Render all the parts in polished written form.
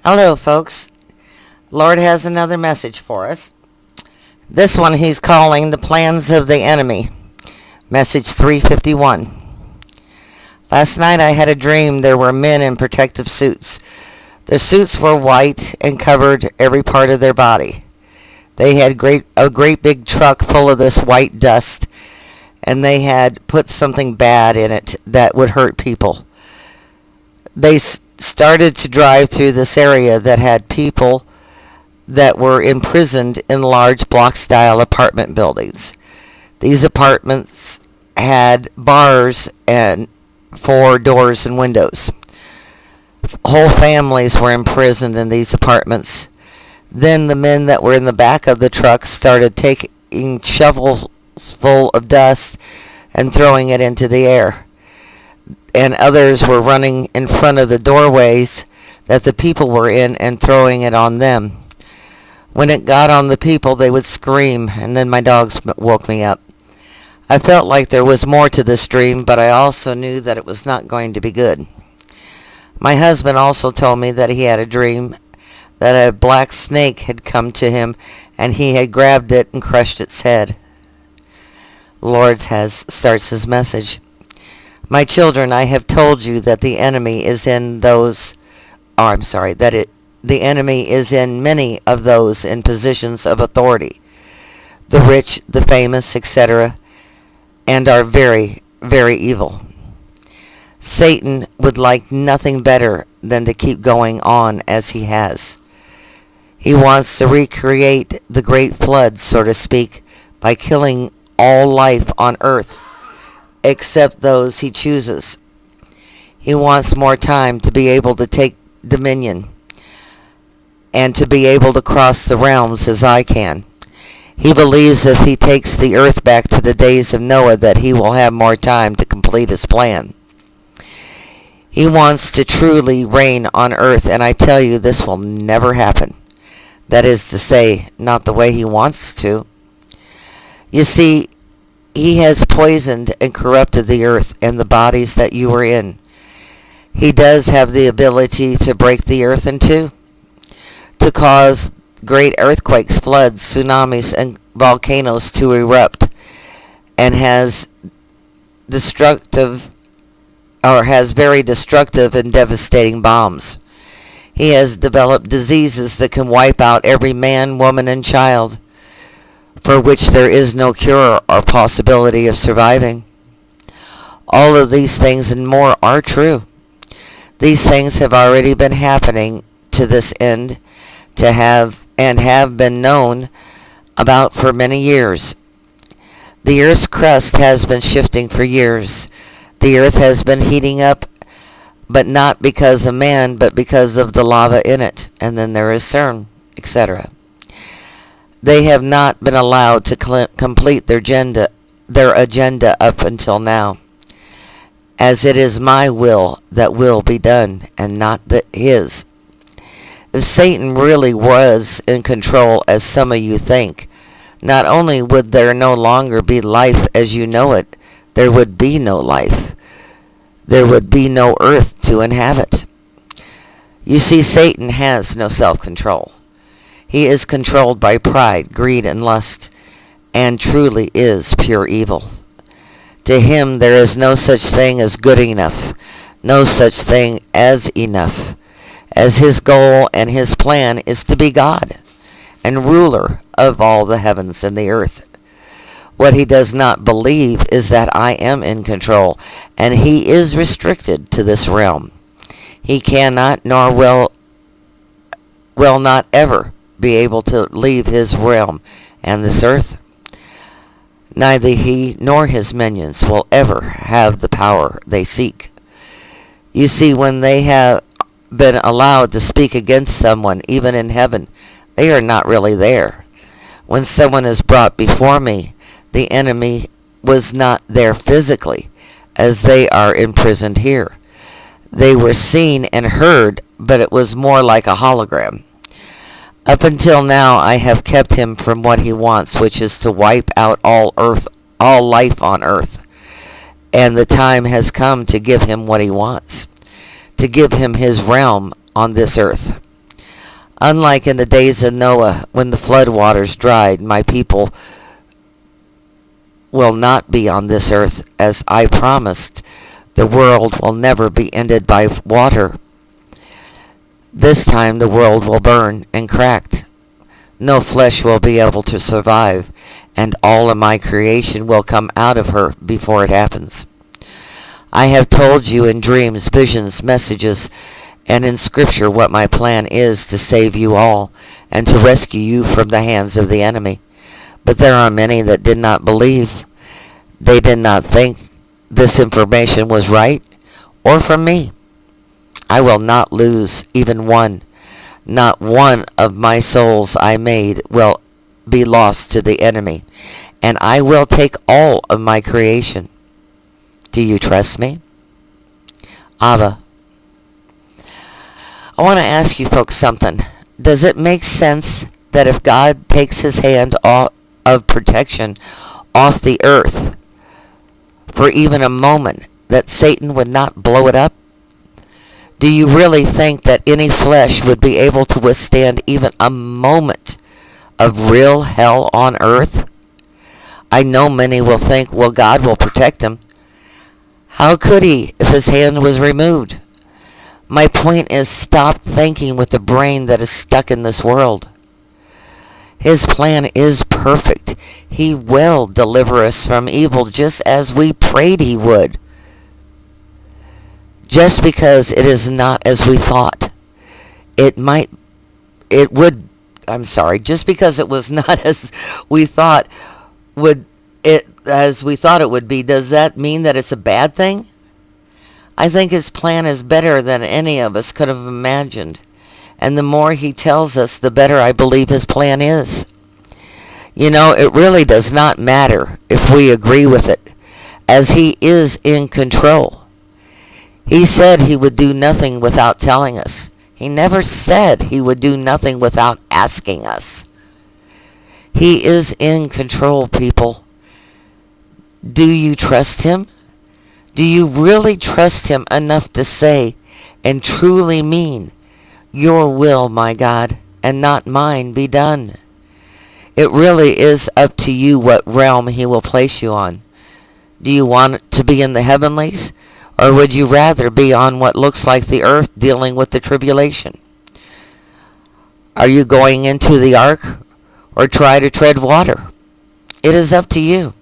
Hello, folks. Lord has another message for us. This one he's calling The Plans of the Enemy. Message 351. Last night I had a dream there were men in protective suits. The suits were white and covered every part of their body. They had a great big truck full of this white dust, and they had put something bad in it that would hurt people. They started to drive through this area that had people that were imprisoned in large block-style apartment buildings. These apartments had bars and 4 doors and windows. Whole families were imprisoned in these apartments. Then the men that were in the back of the truck started taking shovels full of dust and throwing it into the air. And others were running in front of the doorways that the people were in and throwing it on them. When it got on the people, they would scream, and then my dogs woke me up. I felt like there was more to this dream, but I also knew that it was not going to be good. My husband also told me that he had a dream that a black snake had come to him, and he had grabbed it and crushed its head. Lord starts his message. My children, I have told you that the enemy is in the enemy is in many of those in positions of authority, the rich, the famous, etc., and are very, very evil. Satan would like nothing better than to keep going on as he has. He wants to recreate the great flood, so to speak, by killing all life on earth, except those he chooses. He wants more time to be able to take dominion and to be able to cross the realms as I can. He believes if he takes the earth back to the days of Noah that he will have more time to complete his plan. He wants to truly reign on earth, and I tell you this will never happen. That is to say, not the way he wants to. You see, he has poisoned and corrupted the earth and the bodies that you are in. He does have the ability to break the earth in two, to cause great earthquakes, floods, tsunamis, and volcanoes to erupt, and has very destructive and devastating bombs. He has developed diseases that can wipe out every man, woman, and child, for which there is no cure or possibility of surviving. All of these things and more are true. These things have already been happening to this end, have been known about for many years. The earth's crust has been shifting for years. The earth has been heating up, but not because of man, but because of the lava in it. And then there is CERN, etc. They have not been allowed to complete their agenda up until now, as it is my will that will be done, and not his. If Satan really was in control, as some of you think, not only would there no longer be life as you know it, there would be no life. There would be no earth to inhabit. You see, Satan has no self-control. He is controlled by pride, greed, and lust, and truly is pure evil. To him there is no such thing as good enough, no such thing as enough, as his goal and his plan is to be God and ruler of all the heavens and the earth. What he does not believe is that I am in control, and he is restricted to this realm. He cannot, nor will not ever be able to leave his realm and this earth. Neither he nor his minions will ever have the power they seek. You see, when they have been allowed to speak against someone, even in heaven, they are not really there. When someone is brought before me, the enemy was not there physically, as they are imprisoned here. They were seen and heard, but it was more like a hologram. Up until now, I have kept him from what he wants, which is to wipe out all life on earth. And the time has come to give him what he wants, to give him his realm on this earth. Unlike in the days of Noah, when the flood waters dried, my people will not be on this earth, as I promised. The world will never be ended by water. This time the world will burn and crack. No flesh will be able to survive, and all of my creation will come out of her before it happens. I have told you in dreams, visions, messages, and in Scripture what my plan is to save you all and to rescue you from the hands of the enemy. But there are many that did not believe. They did not think this information was right or from me. I will not lose even one. Not one of my souls I made will be lost to the enemy, and I will take all of my creation. Do you trust me? Abba. I want to ask you folks something. Does it make sense that if God takes his hand off of protection off the earth for even a moment, that Satan would not blow it up? Do you really think that any flesh would be able to withstand even a moment of real hell on earth? I know many will think, well, God will protect him. How could he if his hand was removed? My point is, stop thinking with the brain that is stuck in this world. His plan is perfect. He will deliver us from evil just as we prayed he would. Just because it is not as we thought, just because it was not as we thought it would be, does that mean that it's a bad thing? I think his plan is better than any of us could have imagined. And the more he tells us, the better I believe his plan is. You know, it really does not matter if we agree with it, as he is in control. He said he would do nothing without telling us. He never said he would do nothing without asking us. He is in control, people. Do you trust him? Do you really trust him enough to say and truly mean, your will, my God, and not mine be done? It really is up to you what realm he will place you on. Do you want to be in the heavenlies? Or would you rather be on what looks like the earth dealing with the tribulation? Are you going into the ark or try to tread water? It is up to you.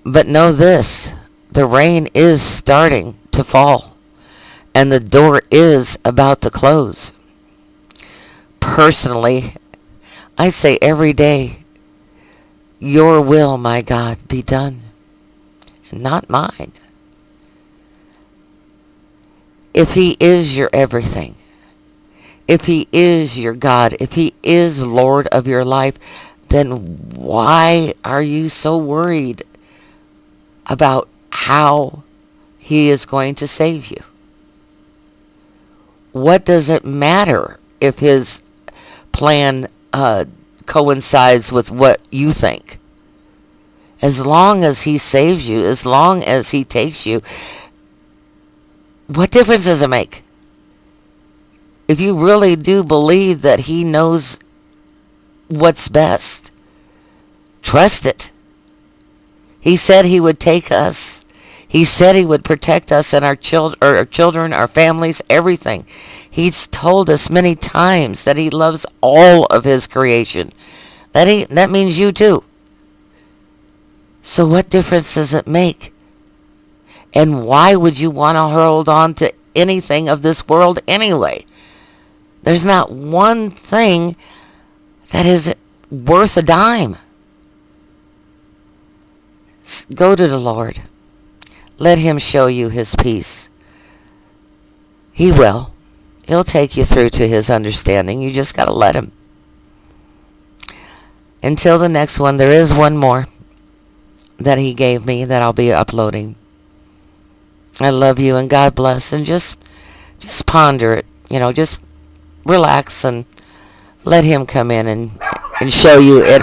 But know this, the rain is starting to fall and the door is about to close. Personally, I say every day, your will, my God, be done, and not mine. If he is your everything, if he is your God, if he is Lord of your life, then why are you so worried about how he is going to save you? What does it matter if his plan coincides with what you think? As long as he saves you, as long as he takes you, what difference does it make? If you really do believe that he knows what's best, trust it. He said he would take us. He said he would protect us and our children, our families, everything. He's told us many times that he loves all of his creation. That means you too. So what difference does it make? And why would you want to hold on to anything of this world anyway? There's not one thing that is worth a dime. Go to the Lord. Let him show you his peace. He will. He'll take you through to his understanding. You just got to let him. Until the next one, there is one more that he gave me that I'll be uploading. I love you and God bless, and just ponder it, just relax and let him come in and show you it